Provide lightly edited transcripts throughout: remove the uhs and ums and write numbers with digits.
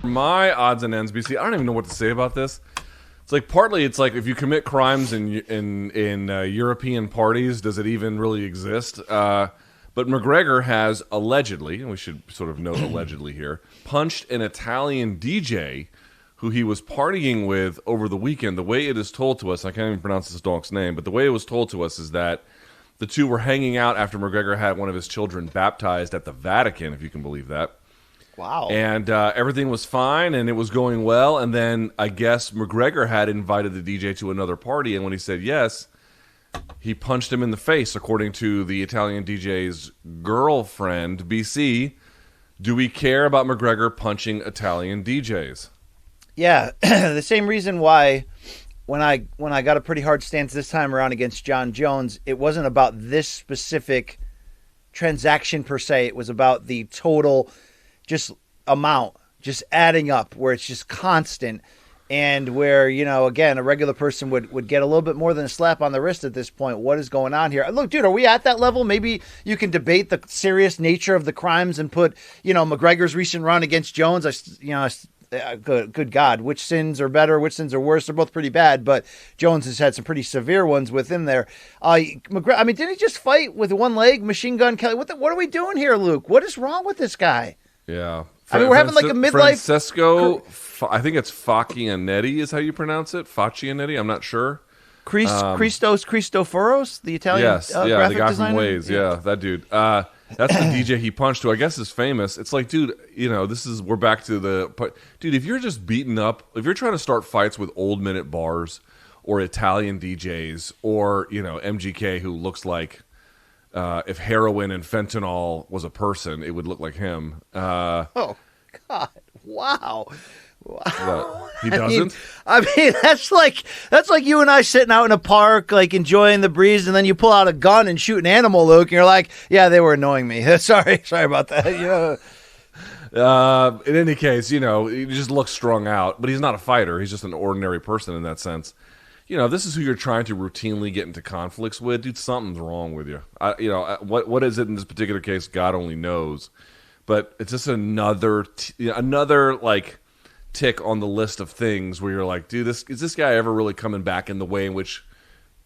My odds and ends, BC, I don't even know what to say about this. It's like partly it's like if you commit crimes in European parties, does it even really exist? But McGregor has allegedly, and we should sort of note allegedly here, punched an Italian DJ who he was partying with over the weekend. The way it is told to us, I can't even pronounce this dog's name, but the way it was told to us is that the two were hanging out after McGregor had one of his children baptized at the Vatican, if you can believe that. Wow. And everything was fine, and it was going well. And then I guess McGregor had invited the DJ to another party, and when he said yes, he punched him in the face, according to the Italian DJ's girlfriend, BC. Do we care about McGregor punching Italian DJs? Yeah, the same reason why when I got a pretty hard stance this time around against John Jones, it wasn't about this specific transaction per se. It was about the total just amount, just adding up, where it's just constant, and where, you know, again, a regular person would get a little bit more than a slap on the wrist at this point. What is going on here? Look, dude, are we at that level? Maybe you can debate the serious nature of the crimes and put, you know, McGregor's recent run against Jones. Good God, which sins are better, which sins are worse? They're both pretty bad, but Jones has had some pretty severe ones within there. McGregor, I mean, didn't he just fight with one leg, Machine Gun Kelly? What are we doing here, Luke? What is wrong with this guy? Yeah. I mean, we're having like a midlife... Francesco, I think it's Facchinetti is how you pronounce it. Facchinetti, I'm not sure. Cristoforos, the Italian yes, the guy designer? from Waze. Yeah, that dude. That's the DJ he punched, who I guess is famous. It's like, dude, you know, we're back to dude, if you're just beating up, if you're trying to start fights with old minute bars or Italian DJs or, you know, MGK, who looks like, if heroin and fentanyl was a person, it would look like him. Oh, God. Wow. What? He doesn't? I mean, that's like you and I sitting out in a park, like enjoying the breeze, and then you pull out a gun and shoot an animal, Luke, and you're like, yeah, they were annoying me. Sorry about that. In any case, you know, he just looks strung out, but he's not a fighter. He's just an ordinary person in that sense. You know, this is who you're trying to routinely get into conflicts with. Dude, something's wrong with you. What is it in this particular case? God only knows. But it's just another like tick on the list of things where you're like, dude, is this guy ever really coming back in the way in which,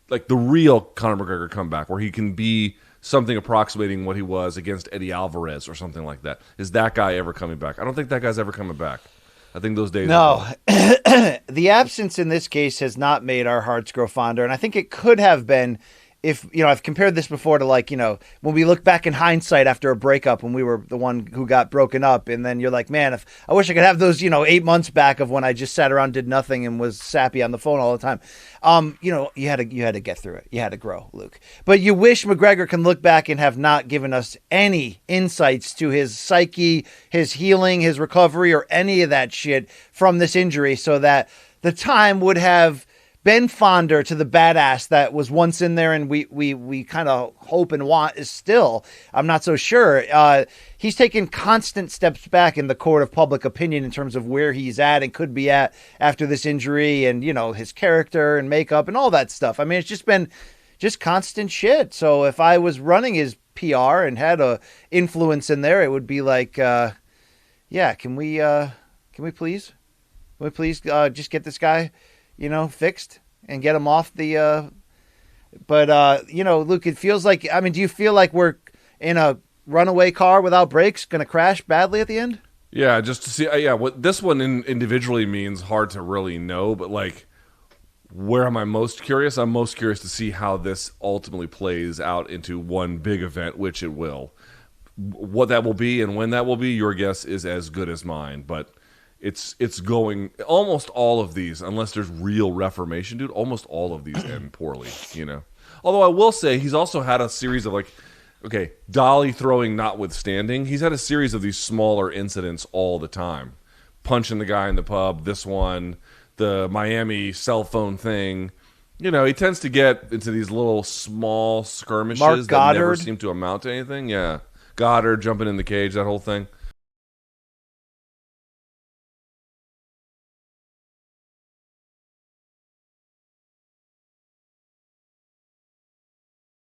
like, the real Conor McGregor comeback, where he can be something approximating what he was against Eddie Alvarez or something like that? Is that guy ever coming back? I don't think that guy's ever coming back. I think those days No. The absence in this case has not made our hearts grow fonder, and I think it could have been if, you know, I've compared this before to, like, you know, when we look back in hindsight after a breakup when we were the one who got broken up, and then you're like, man, if I wish I could have those, you know, 8 months back of when I just sat around, did nothing, and was sappy on the phone all the time. You know, you had to get through it. You had to grow, Luke. But you wish McGregor can look back and have not given us any insights to his psyche, his healing, his recovery, or any of that shit from this injury, so that the time would have been fonder to the badass that was once in there, and we kind of hope and want is still. I'm not so sure. He's taken constant steps back in the court of public opinion in terms of where he's at and could be at after this injury, and, you know, his character and makeup and all that stuff. I mean, it's just been constant shit. So if I was running his PR and had a influence in there, it would be like, can we please just get this guy, you know, fixed and get him off the, you know, Luke, it feels like, I mean, do you feel like we're in a runaway car without brakes, going to crash badly at the end? Yeah, just to see, what this one individually means, hard to really know, but, like, where am I most curious? I'm most curious to see how this ultimately plays out into one big event, which it will. What that will be and when that will be, your guess is as good as mine, but it's going, almost all of these, unless there's real reformation, dude, almost all of these end poorly, you know? Although I will say he's also had a series of, like, okay, dolly throwing notwithstanding, he's had a series of these smaller incidents all the time. Punching the guy in the pub, this one, the Miami cell phone thing. You know, he tends to get into these little small skirmishes that never seem to amount to anything. Yeah. Goddard jumping in the cage, that whole thing.